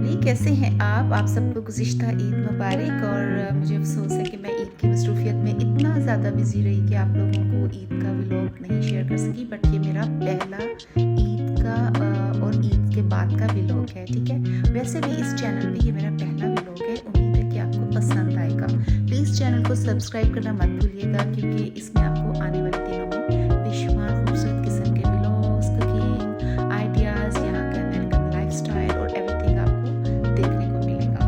Family, कैसे हैं आप सबको गुज़िश्ता ईद मुबारक। और मुझे अफ़सोस है कि मैं ईद की मसरूफ़ियत में इतना ज़्यादा बिज़ी रही कि आप लोगों को ईद का व्लॉग नहीं शेयर कर सकी। बट ये मेरा पहला ईद का और ईद के बाद का व्लॉग है, ठीक है। वैसे भी इस चैनल पे ये मेरा पहला व्लॉग है। उम्मीद है कि आपको पसंद आएगा। प्लीज़ चैनल को सब्सक्राइब करना मत भूलिएगा, क्योंकि इसमें आपको आने वाले दिनों में बेशुमार खूबसूरत किस्म के व्लॉग्स, कुकिंग आइडियाज़, यहाँ का अमेरिकन लाइफस्टाइल और एवरीथिंग आपको देखने को मिलेगा।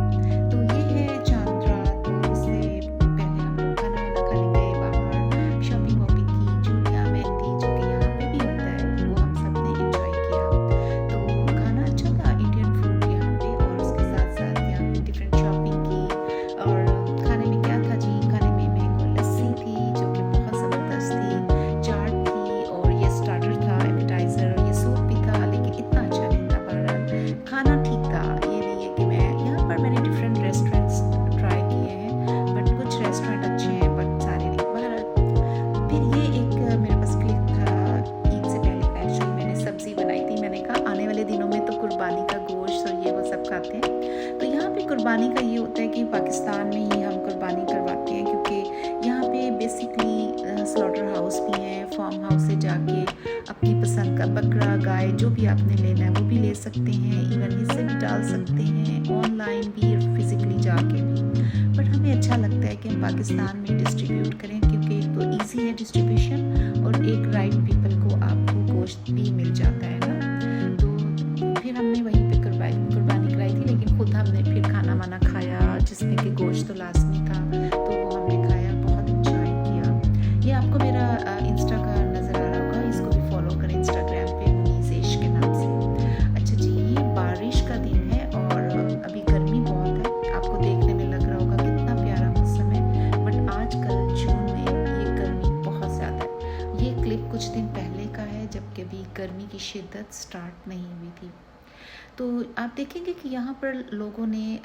तो ये है चांद रात, और इससे पहले हम लोग खाना वाना खाने गए बाहर, शॉपिंग वॉपिंग की, चूड़ियाँ मेहंदी जो कि यहाँ पे भी होता है वो हम सब ने इंजॉय किया। तो खाना अच्छा था, इंडियन फूड यहाँ पे, और उसके साथ साथ यहाँ पे डिफरेंट शॉपिंग की। और खाने में क्या था जी, खाने में मैंगो लस्सी थी जो कि बहुत ज़बरदस्त थी, चाट थी, और ये स्टार्टर था, एपेटाइज़र, और ये सूप भी था, लेकिन इतना अच्छा नहीं था। बहरहाल खाना ठीक था। ये नहीं है कि मैं यहाँ पर मैंने डिफरेंट रेस्टोरेंट्स ट्राई किए हैं, बट कुछ रेस्टोरेंट अच्छे हैं बट सारे नहीं। बहरहाल फिर ये एक मेरे पास क्लिप था ईद से पहले। एक्चुअली मैंने सब्ज़ी बनाई थी। मैंने कहा आने वाले दिनों में तो कुर्बानी का गोश्त और ये वो सब खाते हैं। तो यहाँ पे कुर्बानी का ये होता है कि पाकिस्तान में ही हम कुर्बानी करवाते हैं, क्योंकि यहाँ पे बेसिकली स्लॉटर हाउस भी हैं। फार्म हाउस से जाके अपनी पसंद का बकरा, गाय, जो भी आपने लेना है वो भी ले सकते हैं। इवन हिस्से भी डाल सकते हैं, ऑनलाइन भी और फिज़िकली जाके भी। बट हमें अच्छा लगता है कि हम पाकिस्तान में डिस्ट्रीब्यूट करें, क्योंकि एक तो ईजी है डिस्ट्रीब्यूशन, और एक राइट पीपल को आपको गोश्त भी मिल जाता है ना। तो फिर हमने वहीं पे कुर्बानी कराई थी, लेकिन खुद हमने फिर खाना वाना खाया, जिसमें कि गोश्त तो लाजमी था, तो वो हमने खाया, बहुत इंजॉय किया। ये आपको मेरा इंस्टा का नज़र आ रहा होगा, इसको भी फॉलो करें इंस्टाग्राम पे, मुनीज़ के नाम से। अच्छा जी, ये बारिश का दिन है और अभी गर्मी बहुत है। आपको देखने में लग रहा होगा कितना प्यारा मौसम है, बट आजकल जून में ये गर्मी बहुत ज़्यादा है। ये क्लिप कुछ दिन पहले का है, जबकि अभी गर्मी की शिद्दत स्टार्ट नहीं हुई थी। तो आप देखेंगे कि यहाँ पर लोगों ने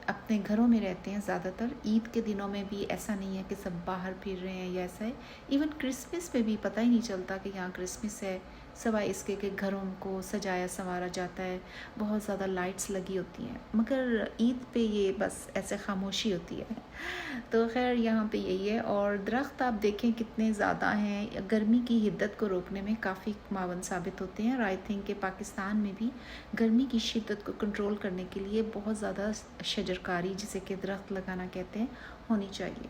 अपने घरों में रहते हैं ज़्यादातर। ईद के दिनों में भी ऐसा नहीं है कि सब बाहर फिर रहे हैं या ऐसा है। इवन क्रिसमस पे भी पता ही नहीं चलता कि यहाँ क्रिसमस है, सिवाय इसके कि घरों को सजाया संवारा जाता है, बहुत ज़्यादा लाइट्स लगी होती हैं। मगर ईद पे ये बस ऐसे खामोशी होती है। तो खैर यहाँ पे यही है। और दरख्त आप देखें कितने ज़्यादा हैं, गर्मी की हिद्दत को रोकने में काफ़ी मावन साबित होते हैं। और आई थिंक कि पाकिस्तान में भी गर्मी की शिद्दत को कंट्रोल करने के लिए बहुत ज़्यादा शजरकारी, जिसे कि दरख्त लगाना कहते हैं, होनी चाहिए।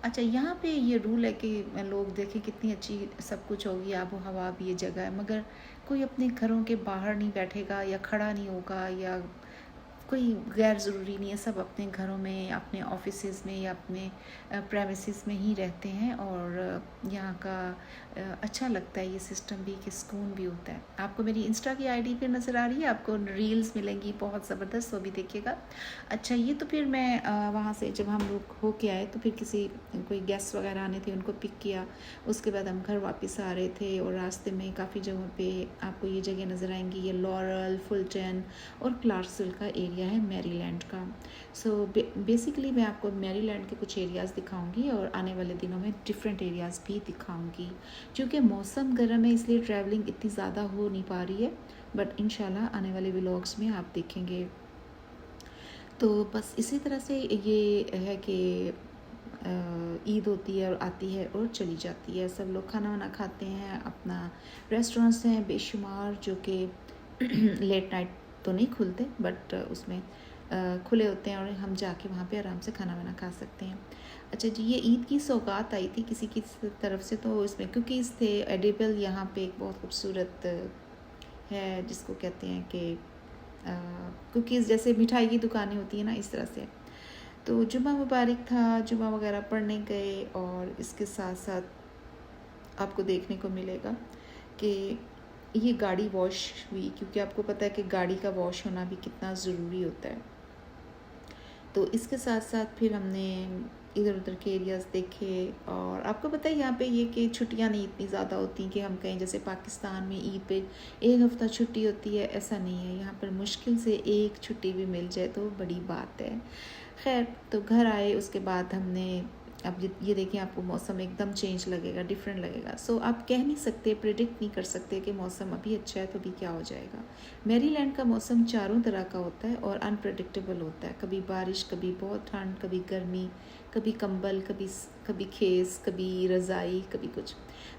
अच्छा, यहाँ पे ये रूल है कि लोग देखें कितनी अच्छी सब कुछ होगी, आबो हवा भी, ये जगह है, मगर कोई अपने घरों के बाहर नहीं बैठेगा या खड़ा नहीं होगा, या कोई गैर ज़रूरी नहीं है। सब अपने घरों में, अपने ऑफिसेज़ में या अपने प्रेमिसेस में ही रहते हैं। और यहाँ का अच्छा लगता है ये सिस्टम भी, कि सुकून भी होता है। आपको मेरी इंस्टा की आईडी पे नज़र आ रही है, आपको रील्स मिलेंगी बहुत ज़बरदस्त, वो भी देखिएगा। अच्छा, ये तो फिर मैं वहाँ से जब हम लोग हो के आए, तो फिर कोई गेस्ट वगैरह आने थे, उनको पिक किया। उसके बाद हम घर वापस आ रहे थे, और रास्ते में काफ़ी जगहों पे आपको ये जगह नज़र आएंगी, ये लॉरल, फुलटन और क्लार्कसविल का एरिया है मैरीलैंड का। सो बेसिकली मैं आपको मैरीलैंड के कुछ एरियाज़ दिखाऊंगी, और आने वाले दिनों में डिफरेंट एरियाज़ भी दिखाऊंगी। क्योंकि मौसम गर्म है, इसलिए ट्रैवलिंग इतनी ज़्यादा हो नहीं पा रही है, बट इंशाल्लाह आने वाले व्लॉग्स में आप देखेंगे। तो बस इसी तरह से ये है कि ईद होती है और आती है और चली जाती है। सब लोग खाना वाना खाते हैं, अपना रेस्टोरेंट्स हैं बेशुमार जो कि लेट नाइट तो नहीं खुलते, बट उसमें खुले होते हैं, और हम जाके वहाँ पे आराम से खाना वाना खा सकते हैं। अच्छा जी, ये ईद की सौगात आई थी किसी की तरफ से, तो इसमें कुकीज़ थे एडिबल। यहाँ पे एक बहुत खूबसूरत है जिसको कहते हैं कि कुकीज़, जैसे मिठाई की दुकानें होती हैं ना, इस तरह से। तो जुमा मुबारक था, जुमा वगैरह पढ़ने गए, और इसके साथ साथ आपको देखने को मिलेगा कि ये गाड़ी वॉश हुई, क्योंकि आपको पता है कि गाड़ी का वॉश होना भी कितना ज़रूरी होता है। तो इसके साथ साथ फिर हमने इधर उधर के एरियाज़ देखे। और आपको पता है यहाँ पे ये कि छुट्टियाँ नहीं इतनी ज़्यादा होती कि हम कहें जैसे पाकिस्तान में ईद पे एक हफ़्ता छुट्टी होती है, ऐसा नहीं है। यहाँ पर मुश्किल से एक छुट्टी भी मिल जाए तो बड़ी बात है। खैर, तो घर आए, उसके बाद हमने अब ये देखिए आपको मौसम एकदम चेंज लगेगा, डिफरेंट लगेगा। सो आप कह नहीं सकते, प्रिडिक्ट नहीं कर सकते कि मौसम अभी अच्छा है तो अभी क्या हो जाएगा। मैरीलैंड का मौसम चारों तरह का होता है और अनप्रडिक्टेबल होता है। कभी बारिश, कभी बहुत ठंड, कभी गर्मी, कभी कंबल, कभी खेस, कभी रज़ाई, कभी कुछ।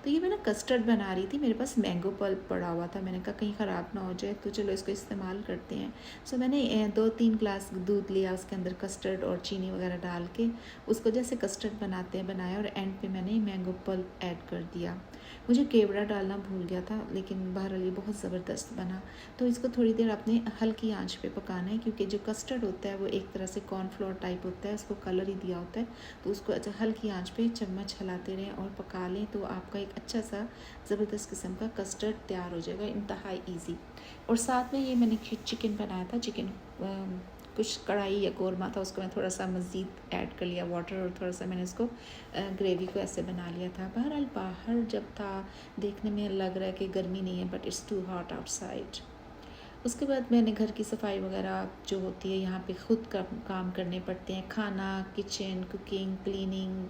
तो ये मैं ना कस्टर्ड बना रही थी, मेरे पास मैंगो पल्प पड़ा हुआ था, मैंने कहा कहीं ख़राब ना हो जाए तो चलो इसको इस्तेमाल करते हैं। सो मैंने 2-3 ग्लास दूध लिया, उसके अंदर कस्टर्ड और चीनी वगैरह डाल के उसको जैसे कस्टर्ड बनाते हैं बनाया, और एंड पे मैंने मैंगो पल्प ऐड कर दिया। मुझे केवड़ा डालना भूल गया था, लेकिन बहरहाल ये बहुत ज़बरदस्त बना। तो इसको थोड़ी देर अपने हल्की आंच पे पकाना है, क्योंकि जो कस्टर्ड होता है वो एक तरह से कॉर्नफ्लोर टाइप होता है, उसको कलर ही दिया होता है। तो उसको अच्छा हल्की आंच पे चम्मच हिलाते रहें और पका लें, तो आपका एक अच्छा सा ज़बरदस्त किस्म का कस्टर्ड तैयार हो जाएगा, इंतहाई ईजी। और साथ में ये मैंने चिकन बनाया था, चिकन कुछ कढ़ाई या कौरमा था, उसको मैं थोड़ा सा मज़ीद ऐड कर लिया वाटर, और थोड़ा सा मैंने उसको ग्रेवी को ऐसे बना लिया था। बहरहाल बाहर जब था देखने में लग रहा है कि गर्मी नहीं है, but it's too hot outside. उसके बाद मैंने घर की सफाई वगैरह जो होती है यहाँ पे ख़ुद का काम करने पड़ते हैं, खाना, किचन, कुकिंग, क्लीनिंग,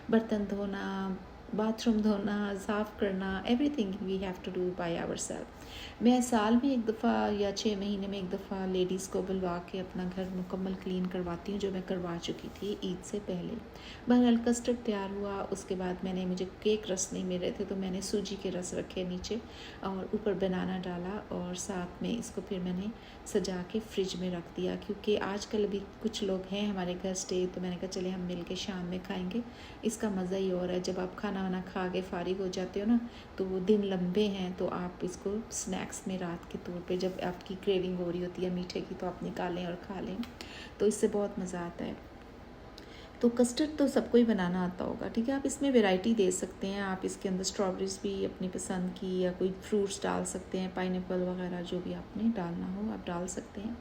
बर्तन धोना, बाथरूम धोना, साफ़ करना, everything we have to do by ourself. मैं साल में एक दफ़ा या 6 महीने में एक दफ़ा लेडीज़ को बुलवा के अपना घर मुकम्मल क्लीन करवाती हूँ, जो मैं करवा चुकी थी ईद से पहले। बहरहाल कस्टर्ड तैयार हुआ, उसके बाद मुझे केक रस नहीं मिल रहे थे, तो मैंने सूजी के रस रखे नीचे और ऊपर बनाना डाला, और साथ में इसको फिर मैंने सजा के फ्रिज में रख दिया, क्योंकि आजकल अभी कुछ लोग हैं हमारे घर स्टे, तो मैंने कहा चले हम मिल के शाम में खाएँगे। इसका मज़ा ही और है, जब आप खाना वाना खा के फारिग हो जाते हो ना, तो वो दिन लंबे हैं, तो आप इसको स्नैक्स में रात के तौर पे जब आपकी क्रेविंग हो रही होती है मीठे की, तो आप निकालें और खा लें, तो इससे बहुत मज़ा आता है। तो कस्टर्ड तो सबको ही बनाना आता होगा, ठीक है। आप इसमें वैरायटी दे सकते हैं, आप इसके अंदर स्ट्रॉबेरीज भी अपनी पसंद की या कोई फ्रूट्स डाल सकते हैं, पाइनएप्पल वगैरह जो भी आपने डालना हो आप डाल सकते हैं।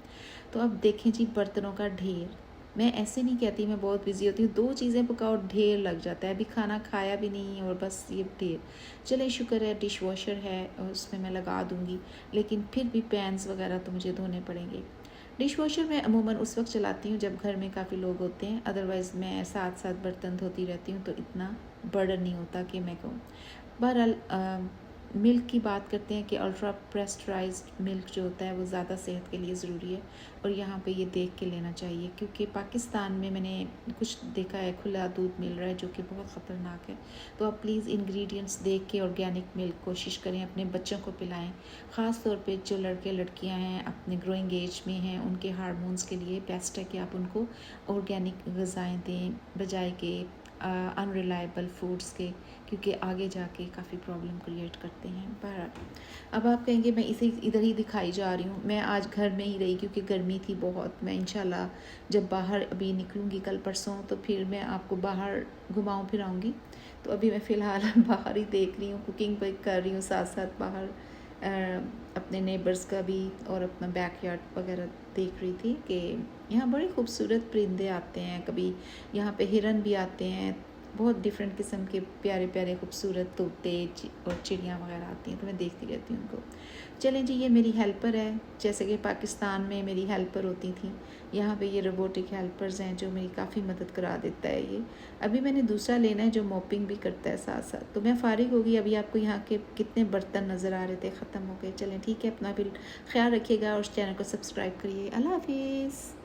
तो अब देखें जी, बर्तनों का ढेर। मैं ऐसे नहीं कहती मैं बहुत बिजी होती हूँ, 2 चीज़ें पकाओ ढेर लग जाता है, अभी खाना खाया भी नहीं और बस ये ढेर। चले शुक्र है डिश वॉशर है और उसमें मैं लगा दूँगी, लेकिन फिर भी पैन्स वगैरह तो मुझे धोने पड़ेंगे। डिश वॉशर मैं अमूमन उस वक्त चलाती हूँ जब घर में काफ़ी लोग होते हैं, अदरवाइज़ मैं साथ साथ बर्तन धोती रहती हूँ, तो इतना बर्डन नहीं होता कि मैं कहूँ। बहरहाल मिल्क की बात करते हैं कि अल्ट्रा प्रेस्टराइज्ड मिल्क जो होता है वो ज़्यादा सेहत के लिए ज़रूरी है, और यहाँ पे ये देख के लेना चाहिए, क्योंकि पाकिस्तान में मैंने कुछ देखा है खुला दूध मिल रहा है जो कि बहुत ख़तरनाक है। तो आप प्लीज़ इंग्रेडिएंट्स देख के ऑर्गेनिक मिल्क कोशिश करें, अपने बच्चों को पिलाएं। ख़ास तौर पे जो लड़के लड़कियां हैं अपने ग्रोइंग एज में हैं, उनके हार्मोन्स के लिए बेस्ट है कि आप उनको ऑर्गेनिक ग़िज़ाएँ दें बजाय के अनरिलायबल फूड्स के, क्योंकि आगे जाके काफ़ी प्रॉब्लम क्रिएट करते हैं। पर अब आप कहेंगे मैं इसे इधर ही दिखाई जा रही हूँ, मैं आज घर में ही रही क्योंकि गर्मी थी बहुत। मैं इंशाल्लाह जब बाहर अभी निकलूँगी कल परसों, तो फिर मैं आपको बाहर घुमाऊँ फिराऊँगी। तो अभी मैं फ़िलहाल बाहर ही देख रही हूँ, कुकिंग भी कर रही हूँ, साथ साथ बाहर अपने नेबर्स का भी और अपना बैकयार्ड वगैरह देख रही थी कि यहाँ बड़े खूबसूरत परिंदे आते हैं, कभी यहाँ पे हिरन भी आते हैं, बहुत डिफरेंट किस्म के प्यारे प्यारे खूबसूरत तोते और चिड़ियाँ वगैरह आती हैं, तो मैं देखती रहती हूँ उनको। चलें जी, ये मेरी हेल्पर है, जैसे कि पाकिस्तान में मेरी हेल्पर होती थी, यहाँ पे ये रोबोटिक हेल्पर्स हैं जो मेरी काफ़ी मदद करा देता है। ये अभी मैंने दूसरा लेना है जो मॉपिंग भी करता है साथ साथ। तो मैं फ़ारिग होगी, अभी आपको यहाँ के कितने बर्तन नज़र आ रहे थे, ख़त्म हो गए। चलें ठीक है, अपना भी ख्याल रखिएगा और चैनल को सब्सक्राइब करिए। अल्लाह हाफिज़।